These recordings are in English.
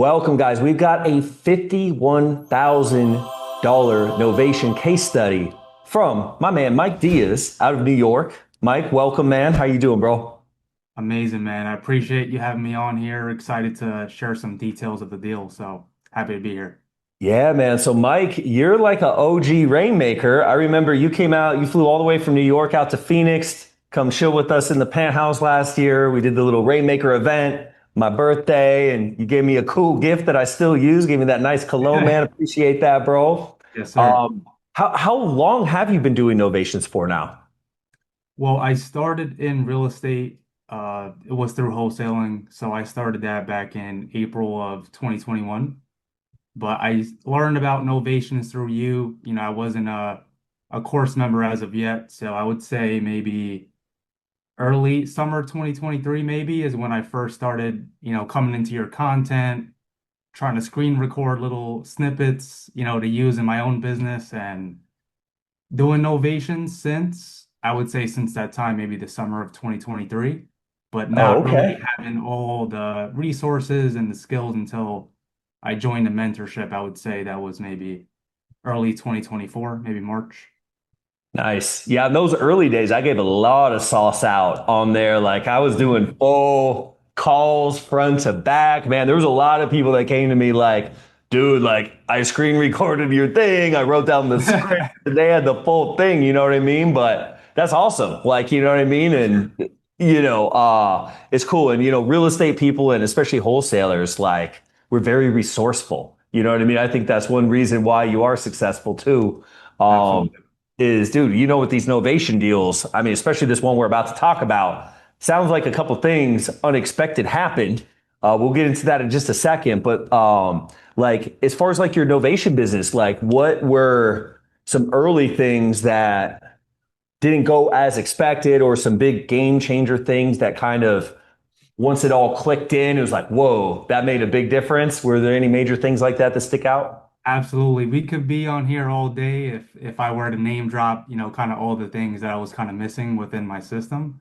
Welcome, guys. We've got a $51,000 Novation case study from my man Mike Diaz out of New York. Mike, welcome, man. How you doing, bro? Amazing, man. I appreciate you having me on here. Excited to share some details of the deal. So happy to be here. Yeah, man. So, Mike, you're like a OG rainmaker. I remember you came out, you flew all the way from New York out to Phoenix, come chill with us in the penthouse last year. We did the little rainmaker event, my birthday, and you gave me a cool gift that I still use. Gave me that nice cologne, man. Appreciate that, bro. Yes, sir. How long have you been doing novations for now? Well, I started in real estate. It was through wholesaling. So I started that back in April of 2021. But I learned about novations through you. I wasn't a course member as of yet. So I would say maybe early summer 2023 maybe is when I first started, coming into your content, trying to screen record little snippets, to use in my own business and doing Novation since, I would say since that time, maybe the summer of 2023, but Oh, not really okay. having all the resources and the skills until I joined the mentorship. I would say that was maybe early 2024, maybe March. Nice. Yeah, in those early days, I gave a lot of sauce out on there. Like I was doing full calls front to back. Man, there was a lot of people that came to me like, dude, like I screen recorded your thing. I wrote down the script. They had the full thing, you know what I mean? But that's awesome. Like, you know what I mean? For sure. And it's cool. And real estate people and especially wholesalers, like we're very resourceful. You know what I mean? I think that's one reason why you are successful too. Um, Absolutely. is, dude, with these novation deals, I mean, especially this one we're about to talk about, sounds like a couple things unexpected happened. We'll get into that in just a second, but like as far as like your novation business, like what were some early things that didn't go as expected, or some big game changer things that kind of once it all clicked in, it was like, whoa, that made a big difference. Were there any major things like that that stick out? Absolutely. We could be on here all day if I were to name drop, kind of all the things that I was kind of missing within my system.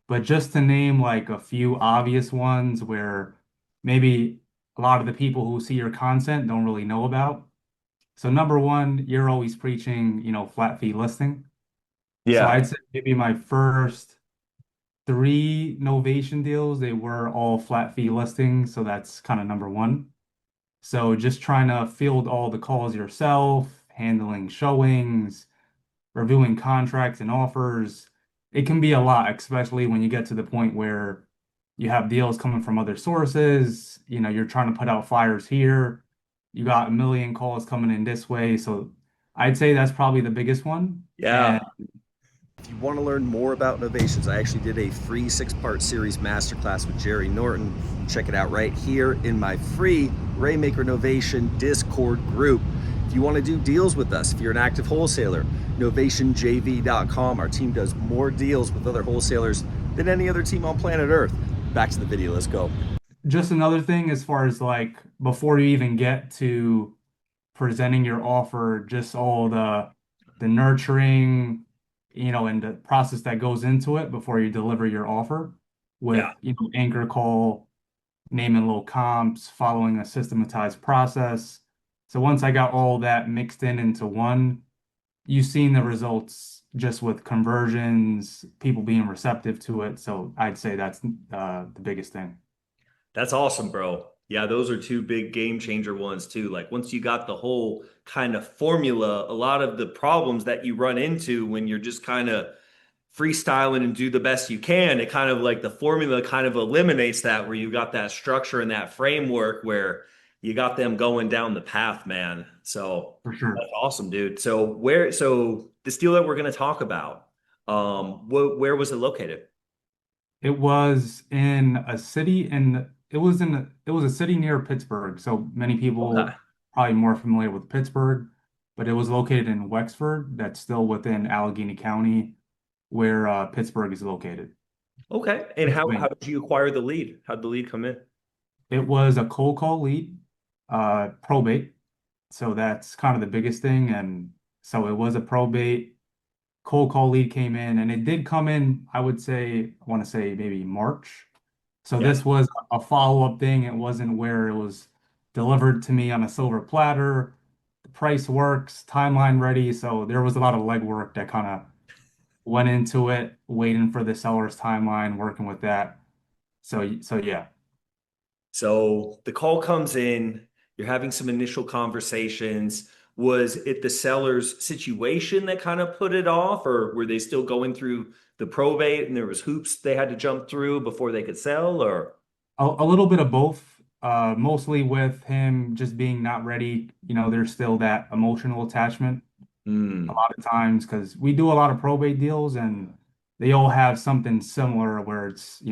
But just to name like a few obvious ones where maybe a lot of the people who see your content don't really know about. So number one, you're always preaching, flat fee listing. So Yeah. I'd say maybe my first three Novation deals, they were all flat fee listings. So that's kind of number one. So just trying to field all the calls yourself, handling showings, reviewing contracts and offers. It can be a lot, especially when you get to the point where you have deals coming from other sources. You're trying to put out flyers here. You got a million calls coming in this way. So I'd say that's probably the biggest one. Yeah. And If you want to learn more about Novations, I actually did a free 6-part series masterclass with Jerry Norton. Check it out right here in my free Rainmaker Novation Discord group. If you want to do deals with us, if you're an active wholesaler, novationjv.com. Our team does more deals with other wholesalers than any other team on planet Earth. Back to the video, let's go. just another thing, as far as like before you even get to presenting your offer, just all the nurturing, and the process that goes into it before you deliver your offer with, Yeah. anchor call, name and low comps, following a systematized process. So once I got all that mixed in into one, you've seen the results just with conversions, people being receptive to it. So I'd say that's the biggest thing. That's awesome, bro. Yeah, those are two big game changer ones too. Like once you got the whole kind of formula, a lot of the problems that you run into when you're just kind of freestyling and do the best you can, it kind of like the formula kind of eliminates that, where you got that structure and that framework where you got them going down the path, man. So For sure. that's awesome, dude. So this deal that we're going to talk about, where was it located? It was in a city and it was a city near Pittsburgh. So many Okay. people probably more familiar with Pittsburgh, but it was located in Wexford. That's still within Allegheny County, where Pittsburgh is located. Okay. And how Pennsylvania. did you acquire the lead? How did the lead come in? It was a cold call lead, probate. So that's kind of the biggest thing. And so it was a probate cold call lead came in, and it did come in, I would say, I want to say maybe March. So Yeah. this was a follow-up thing. It wasn't where it was delivered to me on a silver platter. The price works, timeline ready. So there was a lot of legwork that kind of went into it, waiting for the seller's timeline, working with that. So yeah. So the call comes in, you're having some initial conversations. Was it the seller's situation that kind of put it off, or were they still going through the probate and there was hoops they had to jump through before they could sell, or? A little bit of both. Mostly with him just being not ready. There's still that emotional attachment a Hmm. lot of times because we do a lot of probate deals and they all have something similar where it's,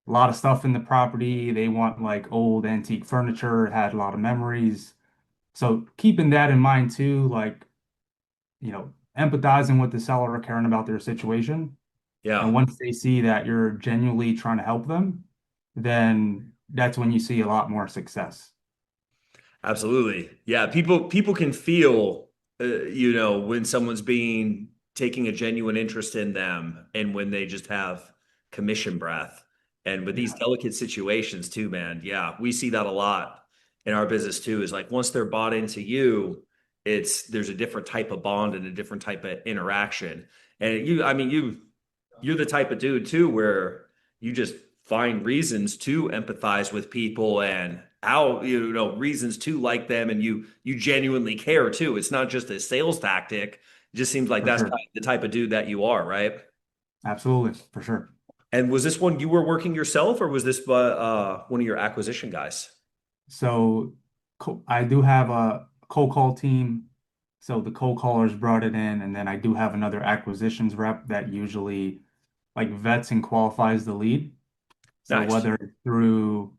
a lot of stuff in the property. They want like old antique furniture, it had a lot of memories. So keeping that in mind too, like, empathizing with the seller, caring about their situation. Yeah. And once they see that you're genuinely trying to help them, then that's when you see a lot more success. Absolutely. Yeah, people can feel when someone's being taking a genuine interest in them and when they just have commission breath. And with these Yeah, delicate situations too, man. Yeah, we see that a lot in our business too. Is like once they're bought into you, there's a different type of bond and a different type of interaction. And I mean, you're the type of dude too where you just find reasons to empathize with people and how reasons to like them, and you genuinely care too. It's not just a sales tactic. It just seems like for that's sure. the type of dude that you are, right? Absolutely, for sure. And was this one you were working yourself, or was this one of your acquisition guys? So I do have a cold call team. So the cold callers brought it in, and then I do have another acquisitions rep that usually like vets and qualifies the lead. So Nice. whether it's through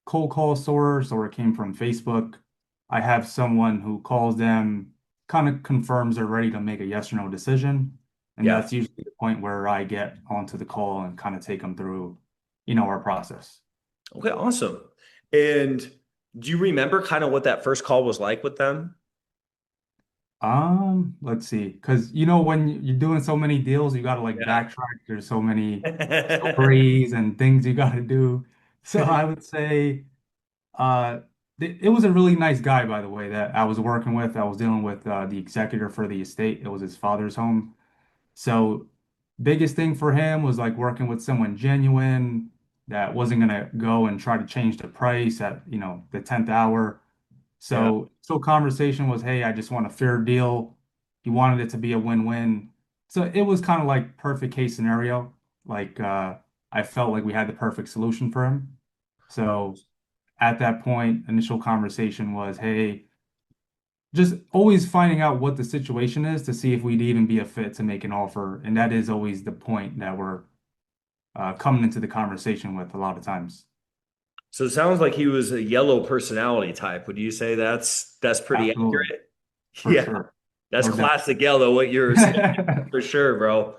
cold call source or it came from Facebook, I have someone who calls them, kind of confirms they're ready to make a yes or no decision. And Yeah. that's usually the point where I get onto the call and kind of take them through, our process. Okay, awesome. And do you remember kind of what that first call was like with them? Let's see, because when you're doing so many deals, you got to like Yeah. backtrack. There's so many stories and things you got to do. So I would say, uh, it was a really nice guy, by the way, that I was working with. I was dealing with the executor for the estate. It was his father's home. So biggest thing for him was like working with someone genuine that wasn't gonna go and try to change the price at, the 10th hour. Yeah. So conversation was, hey, I just want a fair deal. He wanted it to be a win-win. So it was kind of like perfect case scenario. Like I felt like we had the perfect solution for him. So at that point, initial conversation was, hey, just always finding out what the situation is to see if we'd even be a fit to make an offer. And that is always the point that we're coming into the conversation with a lot of times. So it sounds like he was a yellow personality type. Would you say that's pretty Absolutely, accurate? for Yeah. sure. That's No doubt. classic yellow, what you're saying for sure, bro.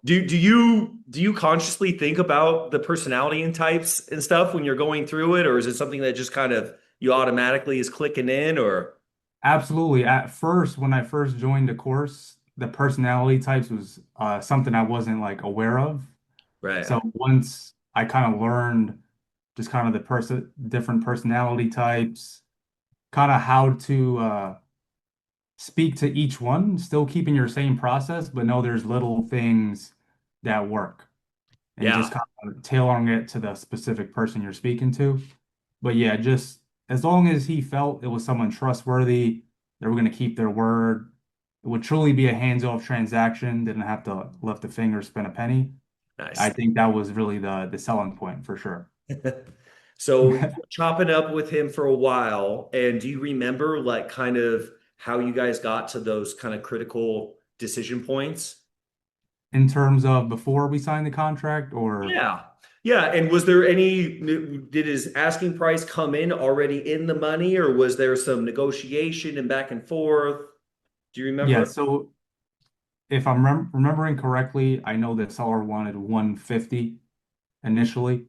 Do you consciously think about the personality and types and stuff when you're going through it, or is it something that just kind of you automatically is clicking in, or Absolutely. At first, when I first joined the course, the personality types was something I wasn't like aware of. right? So once I kind of learned just kind of the different personality types, kind of how to speak to each one, still keeping your same process, but know there's little things that work and just Yeah, kind of tailoring it to the specific person you're speaking to. But yeah, just as long as he felt it was someone trustworthy, they were going to keep their word, it would truly be a hands-off transaction, didn't have to lift a finger, spend a penny. I nice. think that was really the selling point for sure. So you were chopping up with him for a while, and do you remember like kind of how you guys got to those kind of critical decision points? In terms of before we signed the contract, or Yeah. Yeah. And was there did his asking price come in already in the money, or was there some negotiation and back and forth? Do you yeah, remember? so if I'm remembering correctly, I know the seller wanted 150 initially.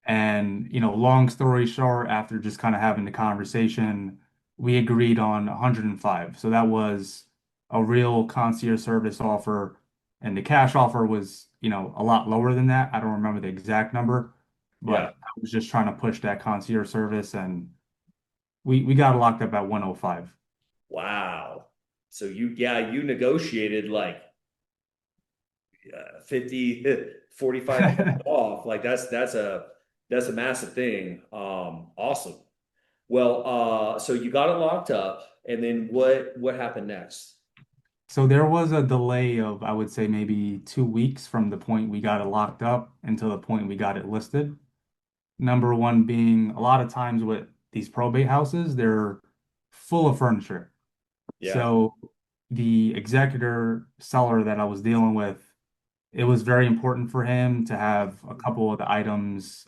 And, long story short, after just kind of having the conversation, we agreed on 105. So that was a real concierge service offer. And the cash offer was, a lot lower than that. I don't remember the exact number, Yeah. but I was just trying to push that concierge service, and we got locked up at 105. Wow. So you negotiated like 50, 45% off. Like that's a massive thing. Awesome. Well, so you got it locked up, and then what happened next? So there was a delay of, I would say, maybe 2 weeks from the point we got it locked up until the point we got it listed. Number one being a lot of times with these probate houses, they're full of furniture. Yeah. So the executor seller that I was dealing with, it was very important for him to have a couple of the items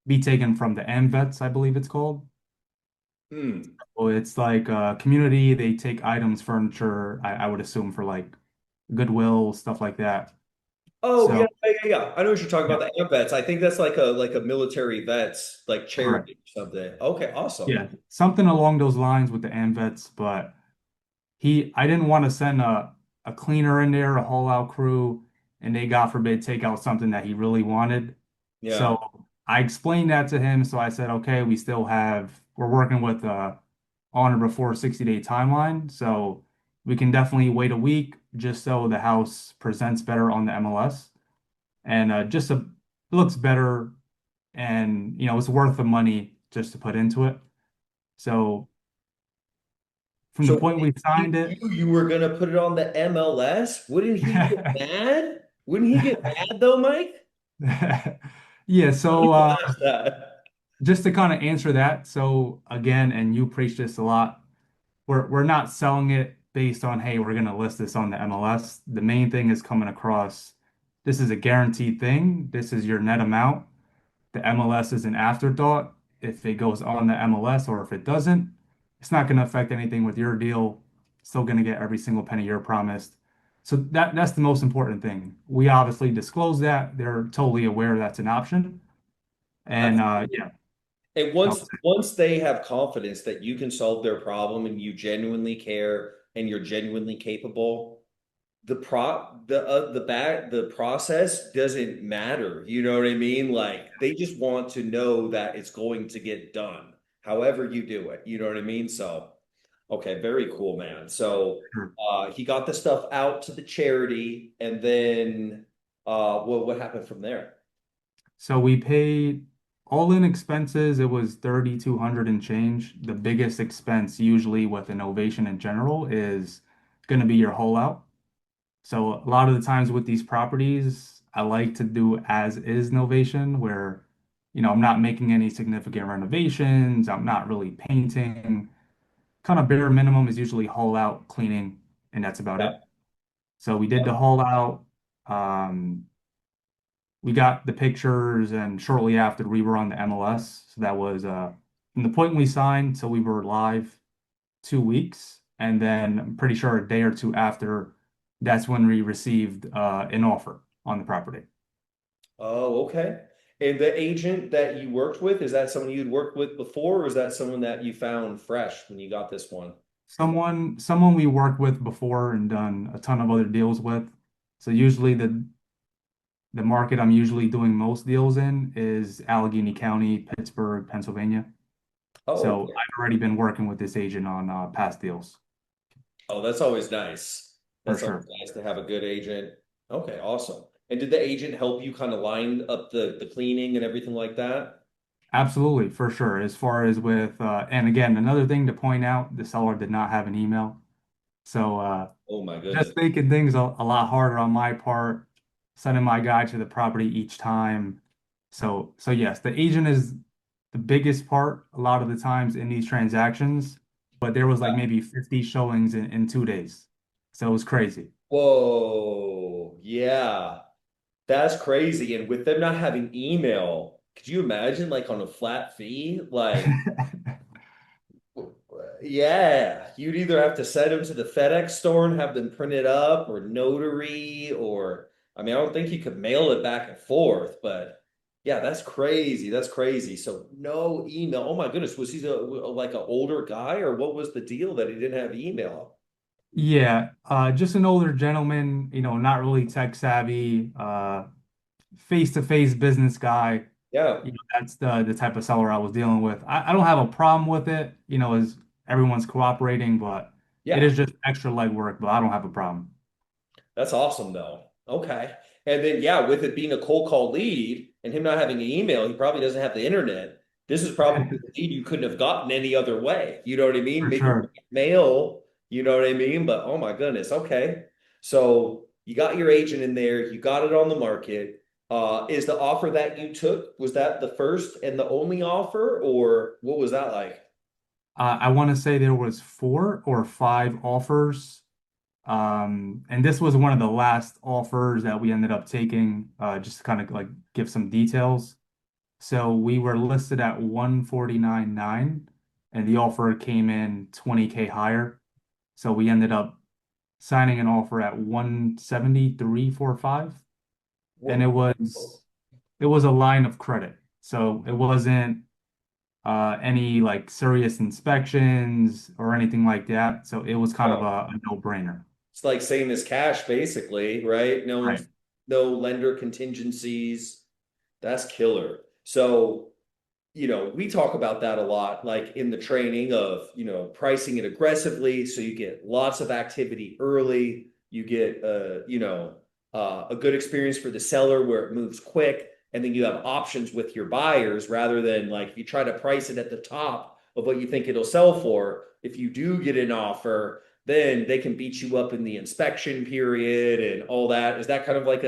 be taken from the AMVETS, I believe it's called. Hmm. Well, it's like a community, they take items, furniture, I would assume for like Goodwill, stuff like that. Oh yeah, So, yeah, yeah, yeah. I know what you're talking yeah, about, the AMP vets. I think that's like a military vets like correct. charity or something. Okay, awesome. Yeah, something along those lines with the AMVETS, but I didn't want to send a cleaner in there, a haul out crew, and they, God forbid, take out something that he really wanted. Yeah. So I explained that to him. So I said, okay, we're working with on or before 60-day timeline. So we can definitely wait a week just so the house presents better on the MLS and it looks better and it's worth the money just to put into it. So from the So point we he signed it, knew you were gonna put it on the MLS. Wouldn't he get mad? Wouldn't he get mad though, Mike? yeah, How do so you ask that? just to kind of answer that, so again, and you preach this a lot, we're not selling it based on, hey, we're gonna list this on the MLS. The main thing is coming across, this is a guaranteed thing. This is your net amount. The MLS is an afterthought. If it goes on the MLS or if it doesn't, it's not gonna affect anything with your deal. Still gonna get every single penny you're promised. So that's the most important thing. We obviously disclose that. They're totally aware that's an option. And Absolutely. yeah, And that once was it. once they have confidence that you can solve their problem and you genuinely care and you're genuinely capable, the process doesn't matter. You know what I mean? Like they just want to know that it's going to get done, however you do it. You know what I mean? So, okay, very cool, man. So, Sure. he got the stuff out to the charity, and then, what happened from there? So we paid all in expenses, it was 3,200 and change. The biggest expense usually with an ovation in general is going to be your whole out. So a lot of the times with these properties, I like to do as is novation where, I'm not making any significant renovations, I'm not really painting. Kind of bare minimum is usually haul out, cleaning, and that's about Yeah. it. So we did the haul out. Um, we got the pictures, and shortly after we were on the MLS. So that was from the point we signed till we were live 2 weeks, and then I'm pretty sure a day or two after, that's when we received an offer on the property. Oh, okay. And the agent that you worked with, is that someone you'd worked with before, or is that someone that you found fresh when you got this one? Someone we worked with before and done a ton of other deals with. So usually the market I'm usually doing most deals in is Allegheny County, Pittsburgh, Pennsylvania. Oh, So I've already been working with this agent on past deals oh, that's always nice. for That's always sure. nice to have a good agent. Okay, awesome. And did the agent help you kind of line up the cleaning and everything like that? Absolutely, for sure. As far as with, and again, another thing to point out, the seller did not have an email. So Oh my goodness. just making things a lot harder on my part, sending my guy to the property each time. So yes, the agent is the biggest part a lot of the times in these transactions, but there was like maybe 50 showings in 2 days. So it was crazy. Whoa, yeah, that's crazy. And with them not having email, could you imagine like on a flat fee? Like, yeah, you'd either have to send them to the FedEx store and have them printed up or notary, or I mean, I don't think you could mail it back and forth, but yeah, that's crazy. That's crazy. So no email. Oh my goodness, was he like an older guy, or what was the deal that he didn't have email? Yeah, just an older gentleman, not really tech savvy, face-to-face business guy. Yeah. That's the type of seller I was dealing with. I don't have a problem with it, as everyone's cooperating, but it Yeah. is just extra legwork, but I don't have a problem. That's awesome though. Okay. And then yeah, with it being a cold call lead and him not having an email, he probably doesn't have the internet. This is probably a lead you couldn't have gotten any other way. You know what I mean? For Maybe sure. mail, you know what I mean? But oh my goodness. Okay. So you got your agent in there, you got it on the market. Is the offer that you took, was that the first and the only offer, or what was that like? I want to say there was 4 or 5 offers. And this was one of the last offers that we ended up taking, just to kind of like give some details. So we were listed at 149.9 and the offer came in 20K higher. So we ended up signing an offer at 173.45 and What? it was a line of credit. So it wasn't any like serious inspections or anything like that. So it was kind of Oh. a no-brainer. It's like same as cash, basically, right? Right. No lender contingencies. That's killer. So, we talk about that a lot, like in the training of, pricing it aggressively. So you get lots of activity early. You get, a good experience for the seller where it moves quick. And then you have options with your buyers rather than like if you try to price it at the top of what you think it'll sell for. If you do get an offer, then they can beat you up in the inspection period and all that. Is that kind of like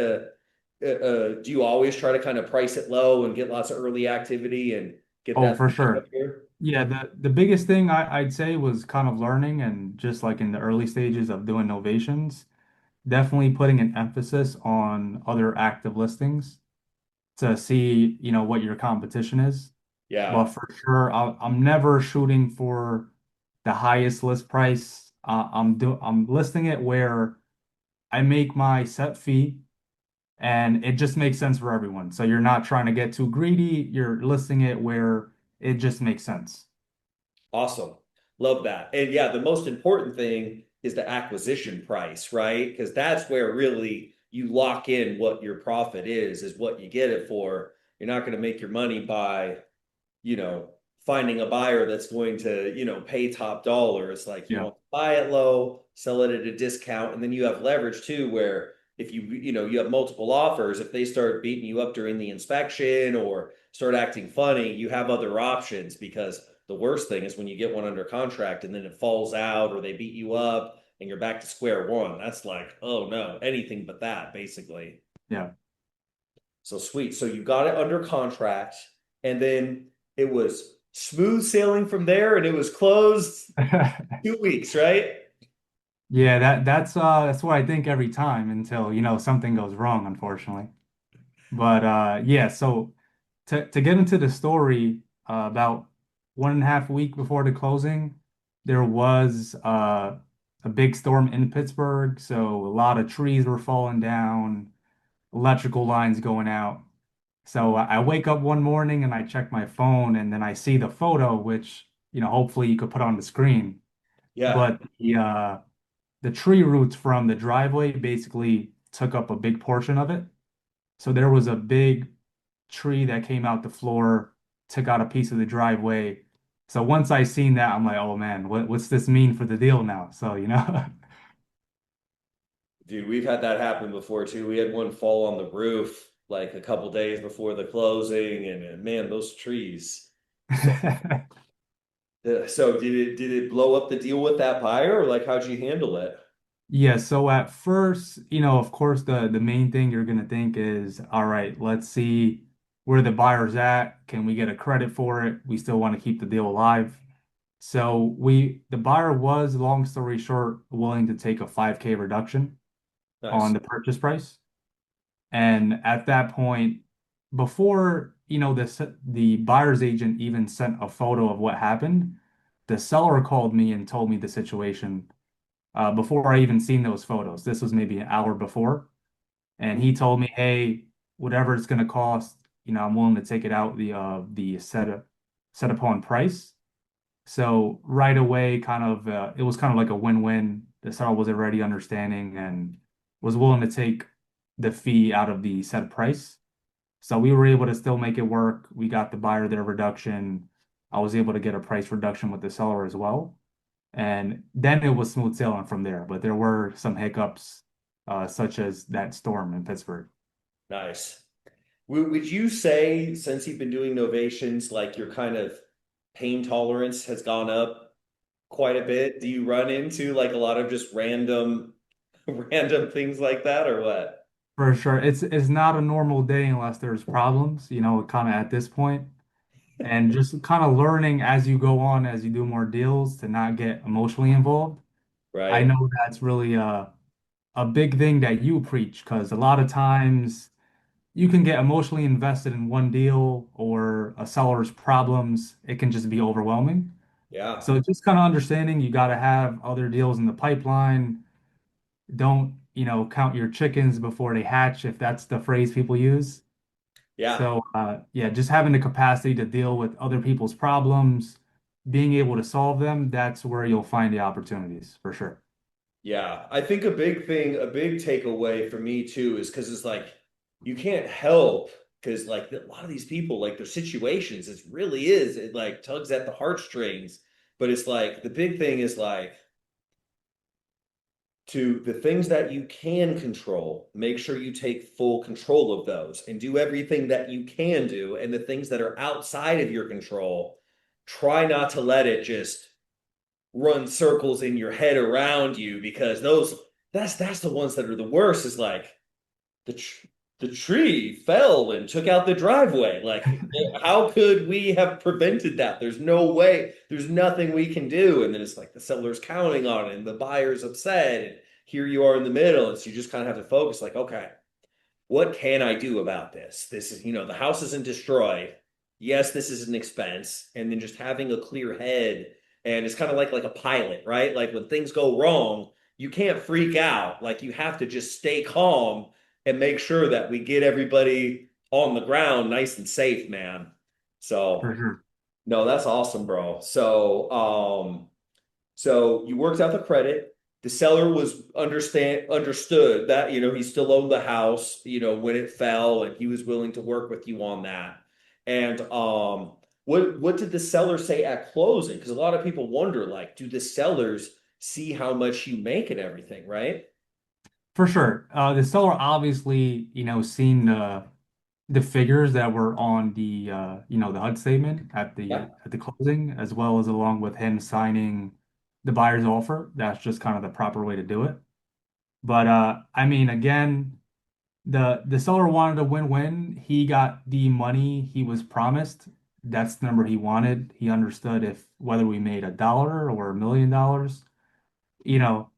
do you always try to kind of price it low and get lots of early activity and get Oh, that for up sure. here? Yeah, the biggest thing I'd say was kind of learning and just like in the early stages of doing novations, definitely putting an emphasis on other active listings to see, what your competition is. Yeah. But for sure, I'm never shooting for the highest list price. I'm listing it where I make my set fee and it just makes sense for everyone. So you're not trying to get too greedy. You're listing it where it just makes sense. Awesome. Love that. And yeah, the most important thing is the acquisition price, right? Because that's where really you lock in what your profit is what you get it for. You're not going to make your money by you know, finding a buyer that's going to, pay top dollar. It's like you Yeah. want to buy it low, sell it at a discount, and then you have leverage too, where if you have multiple offers, if they start beating you up during the inspection or start acting funny, you have other options because the worst thing is when you get one under contract and then it falls out or they beat you up and you're back to square one. That's like, oh no, anything but that, basically. Yeah. So sweet. So you got it under contract, and then it was smooth sailing from there, and it was closed 2 weeks, right? Yeah, that's what I think every time until, something goes wrong, unfortunately. But yeah, so to get into the story, about 1.5 week before the closing, there was a big storm in Pittsburgh, so a lot of trees were falling down, electrical lines going out. So I wake up one morning and I check my phone and then I see the photo, which, hopefully you could put on the screen. Yeah. But the tree roots from the driveway basically took up a big portion of it. So there was a big tree that came out the floor, took out a piece of the driveway. So once I seen that, I'm like, oh man, what's this mean for the deal now? So, Dude, we've had that happen before too. We had one fall on the roof like a couple days before the closing, and man, those trees. So, so did it blow up the deal with that buyer, or like how'd you handle it? Yeah, so at first, of course, the main thing you're gonna think is, all right, let's see where the buyer's at. Can we get a credit for it? We still want to keep the deal alive. So the buyer was, long story short, willing to take a 5K reduction on Nice. the purchase price. And at that point, before, the buyer's agent even sent a photo of what happened, the seller called me and told me the situation before I even seen those photos. This was maybe an hour before. And he told me, hey, whatever it's gonna cost, I'm willing to take it out the set upon price. So right away, it was kind of like a win-win. The seller was already understanding and was willing to take the fee out of the set price. So we were able to still make it work. We got the buyer their reduction. I was able to get a price reduction with the seller as well. And then it was smooth sailing from there. But there were some hiccups, such as that storm in Pittsburgh. Nice. Would you say, since you've been doing novations, like your kind of pain tolerance has gone up quite a bit? Do you run into like a lot of just random, random things like that, or what? For sure. It's not a normal day unless there's problems, kind of at this point. And just kind of learning as you go on, as you do more deals, to not get emotionally involved. I Right? know that's really a big thing that you preach because a lot of times you can get emotionally invested in one deal or a seller's problems. It can just be overwhelming. Yeah. So just kind of understanding you got to have other deals in the pipeline. Don't, count your chickens before they hatch, if that's the phrase people use. Yeah. So, yeah, just having the capacity to deal with other people's problems, being able to solve them, that's where you'll find the opportunities for sure. Yeah, I think a big thing, a big takeaway for me too, is because it's like you can't help because like a lot of these people, like their situations, it really is, it like tugs at the heartstrings. But it's like the big thing is like to the things that you can control, make sure you take full control of those and do everything that you can do. And the things that are outside of your control, try not to let it just run circles in your head around you because those that's the ones that are the worst is like the tr the tree fell and took out the driveway. Like, how could we have prevented that? There's no way. There's nothing we can do. And then it's like the seller's counting on it and the buyer's upset. And here you are in the middle. And so you just kind of have to focus like, okay, what can I do about this? This is, the house isn't destroyed. Yes, this is an expense. And then just having a clear head. And it's kind of like a pilot, right? Like when things go wrong, you can't freak out. Like you have to just stay calm and make sure that we get everybody on the ground nice and safe, man. For So, sure. no, that's awesome, bro. So you worked out the credit. The seller was understood that, he still owned the house, when it fell, and he was willing to work with you on that. And what did the seller say at closing? Because a lot of people wonder, like, do the sellers see how much you make and everything, right? For sure. The seller obviously, seen the figures that were on the HUD statement at Yeah. the closing, as well as along with him signing the buyer's offer. That's just kind of the proper way to do it. But I mean, again, the seller wanted a win-win. He got the money he was promised. That's the number he wanted. He understood if whether we made $1 or $1 million, you know,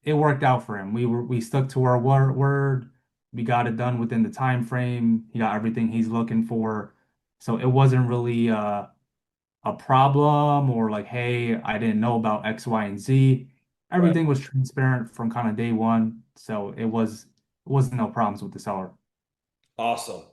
it worked out for him. We stuck to our word. We got it done within the time frame. He got everything he's looking for. So it wasn't really a problem or like, hey, I didn't know about X, Y, and Z. Right. Everything was transparent from kind of day one. So it wasn't no problems with the seller. Awesome.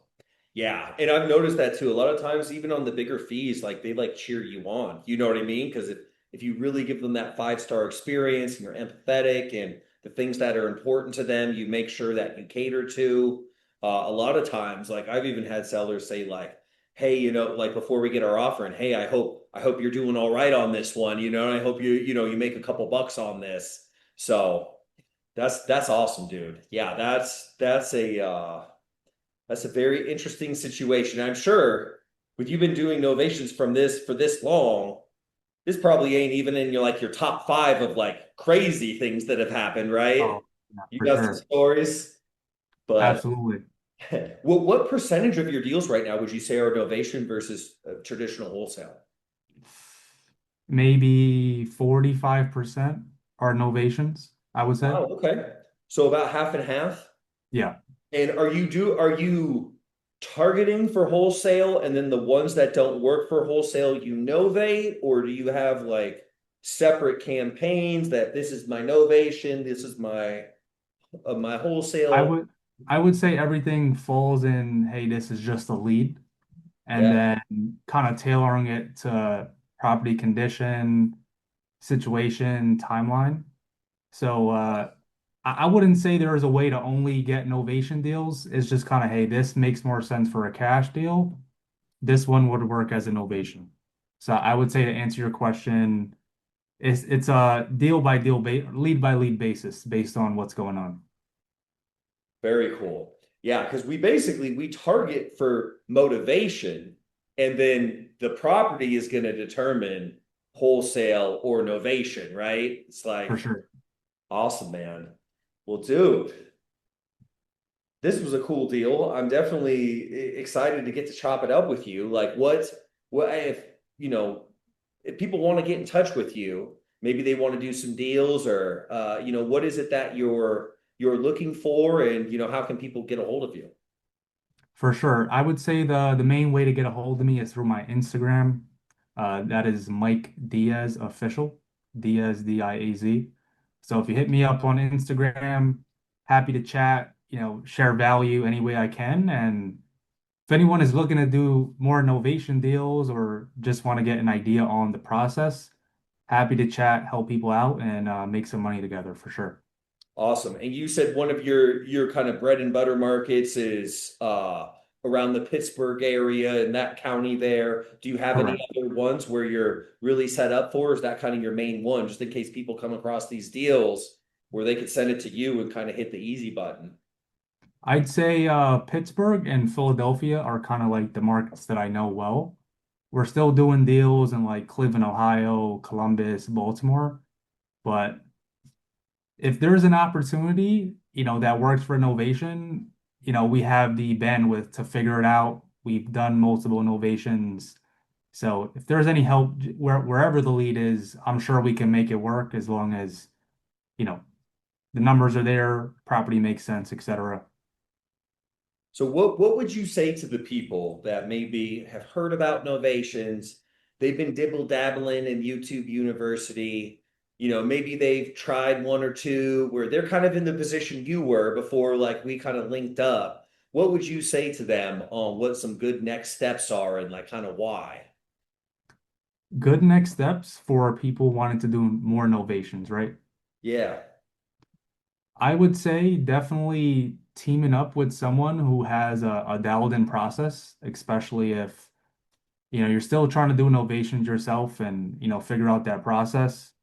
Yeah. And I've noticed that too. A lot of times, even on the bigger fees, like they like cheer you on. You know what I mean? Because if you really give them that 5-star experience and you're empathetic and the things that are important to them, you make sure that you cater to. A lot of times, like I've even had sellers say, like, hey, like before we get our offer, and hey, I hope you're doing all right on this one, and I hope you make a couple bucks on this. So that's awesome, dude. Yeah, that's a very interesting situation. I'm sure with you been doing novations from this for this long, this probably ain't even in your top five of like crazy things that have happened, right? Oh, yeah, You for got some sure. stories, but Absolutely. what percentage of your deals right now would you say are novation versus traditional wholesale? Maybe 45% are novations, I would say. Wow, okay. So about half and half. Yeah. And are you targeting for wholesale and then the ones that don't work for wholesale you novate, or do you have like separate campaigns that this is my novation, this is my I wholesale? would I would say everything falls in, hey, this is just a lead, and Yeah, then kind of tailoring it to property condition, situation, timeline. So I wouldn't say there is a way to only get novation deals. It's just kind of, hey, this makes more sense for a cash deal. This one would work as a novation. So I would say to answer your question, it's a deal by deal, lead by lead basis based on what's going on. Very cool. Yeah, because we target for motivation, and then the property is going to determine wholesale or novation, right? It's For like sure. awesome, man. Well, dude, this was a cool deal. I'm definitely excited to get to chop it up with you. Like, what if if people want to get in touch with you, maybe they want to do some deals, or what is it that you're looking for, and how can people get a hold of you? For sure. I would say the main way to get a hold of me is through my Instagram. That is Mike Diaz official, Diaz Diaz. So if you hit me up on Instagram, happy to chat, share value any way I can. And if anyone is looking to do more innovation deals or just want to get an idea on the process, happy to chat, help people out, and make some money together for sure. Awesome. And you said one of your kind of bread and butter markets is around the Pittsburgh area and that county there. Do you have any Correct. other ones where you're really set up for? Is that kind of your main one, just in case people come across these deals where they could send it to you and kind of hit the easy button? I'd say Pittsburgh and Philadelphia are kind of like the markets that I know well. We're still doing deals in like Cleveland, Ohio, Columbus, Baltimore. But if there's an opportunity, that works for innovation, we have the bandwidth to figure it out. We've done multiple innovations. So if there's any help wherever the lead is, I'm sure we can make it work as long as, you know, the numbers are there, property makes sense, etc. So what would you say to the people that maybe have heard about novations? They've been dibble dabbling in YouTube University. Maybe they've tried one or two where they're kind of in the position you were before, like we kind of linked up. What would you say to them on what some good next steps are and like kind of why? Good next steps for people wanting to do more innovations, right? Yeah. I would say definitely teaming up with someone who has a dialed in process, especially if you're still trying to do innovations yourself and figure out that process.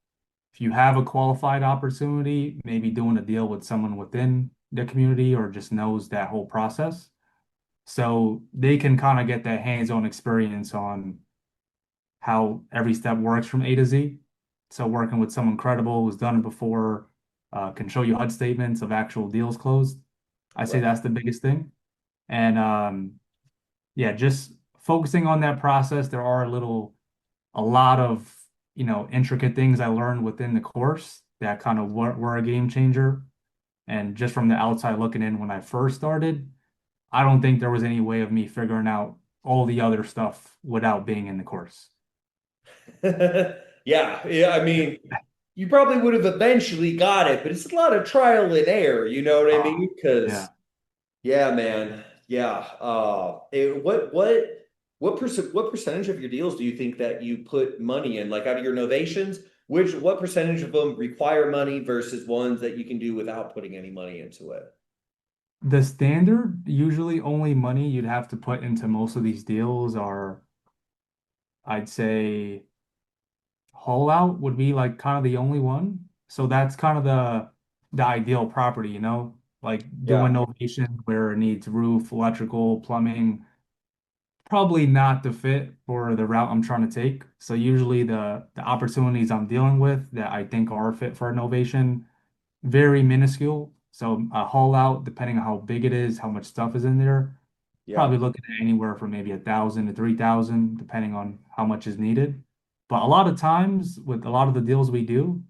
If you have a qualified opportunity, maybe doing a deal with someone within the community or just knows that whole process. So they can kind of get that hands-on experience on how every step works from A to Z. So working with someone credible who's done it before, can show you HUD statements of actual deals closed. I say Right. that's the biggest thing. And yeah, just focusing on that process. There are a lot of, intricate things I learned within the course that kind of were a game changer. And just from the outside looking in when I first started, I don't think there was any way of me figuring out all the other stuff without being in the course. Yeah. Yeah. I mean, you probably would have eventually got it, but it's a lot of trial and error. You know what I Uh, mean? Because yeah. yeah, man. Yeah. What percentage of your deals do you think that you put money in? Like out of your novations, what percentage of them require money versus ones that you can do without putting any money into it? The standard, usually only money you'd have to put into most of these deals are, I'd say, haul out would be like kind of the only one. So that's kind of the ideal property, like doing Yeah, novation where it needs roof, electrical, plumbing, probably not the fit for the route I'm trying to take. So usually the opportunities I'm dealing with that I think are fit for novation, very minuscule. So a haul out, depending on how big it is, how much stuff is in there, yeah, probably looking at anywhere from maybe 1,000 to 3,000, depending on how much is needed. But a lot of times with a lot of the deals we do,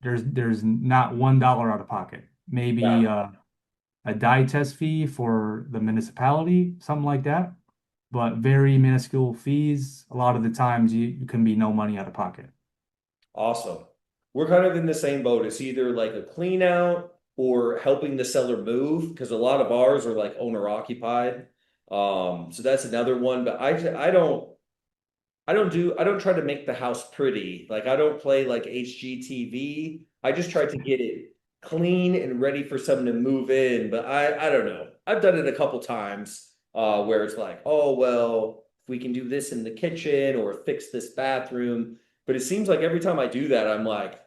there's not $1 out of pocket. Maybe yeah. a die test fee for the municipality, something like that. But very minuscule fees. A lot of the times you can be no money out of pocket. Awesome. We're kind of in the same boat. It's either like a clean out or helping the seller move because a lot of ours are like owner occupied. So that's another one. But I don't try to make the house pretty. Like I don't play like HGTV. I just try to get it clean and ready for someone to move in. But I don't know. I've done it a couple times where it's like, oh well, if we can do this in the kitchen or fix this bathroom. But it seems like every time I do that, I'm like,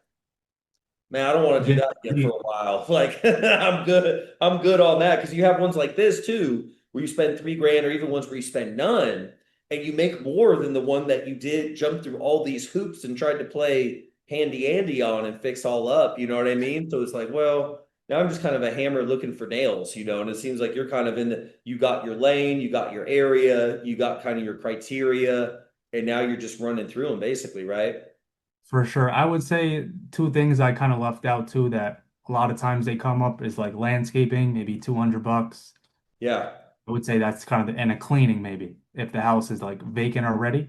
man, I don't want to do Yeah. that again for a while. Like I'm good. I'm good on that because you have ones like this too, where you spend 3 grand, or even ones where you spend none, and you make more than the one that you did jump through all these hoops and tried to play handy Andy on and fix all up. You know what I mean? So it's like, well, now I'm just kind of a hammer looking for nails, and it seems like you're kind of you got your lane, you got your area, you got kind of your criteria, and now you're just running through them basically, right? For sure. I would say two things I kind of left out too that a lot of times they come up is like landscaping, maybe 200 bucks. Yeah. I would say that's kind of and a cleaning maybe if the house is like vacant already.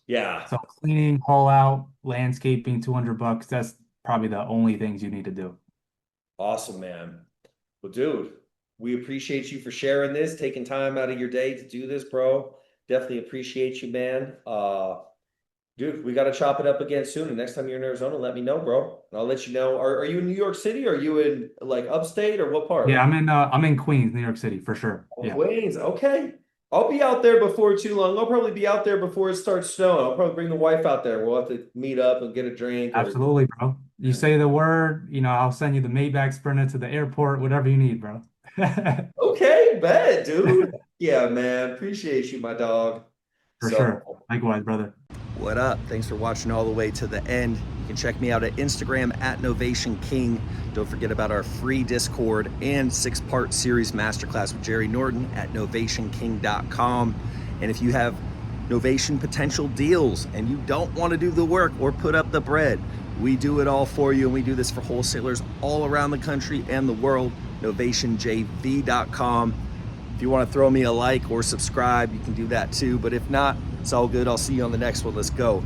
Yeah. So cleaning, haul out, landscaping, 200 bucks. That's probably the only things you need to do. Awesome, man. Well, dude, we appreciate you for sharing this, taking time out of your day to do this, bro. Definitely appreciate you, man. Dude, we got to chop it up again soon. And next time you're in Arizona, let me know, bro. And I'll let you know. Are you in New York City? Are you in like upstate or what Yeah, part? I'm in Queens, New York City for sure. Oh, Yeah. Queens. Okay. I'll be out there before too long. I'll probably be out there before it starts snowing. I'll probably bring the wife out there. We'll have to meet up and get a drink or. Absolutely, bro. You say the word, I'll send you the Maybach Sprinter to the airport, whatever you need, bro. Okay, bet, dude. Yeah, man. Appreciate you, my dog. For So. sure. Likewise, brother. What up? Thanks for watching all the way to the end. You can check me out at Instagram at Novation King. Don't forget about our free Discord and 6-part series masterclass with Jerry Norton at novationking.com. And if you have Novation potential deals and you don't want to do the work or put up the bread, we do it all for you. And we do this for wholesalers all around the country and the world. Novationjv.com. If you want to throw me a like or subscribe, you can do that too. But if not, it's all good. I'll see you on the next one. Let's go.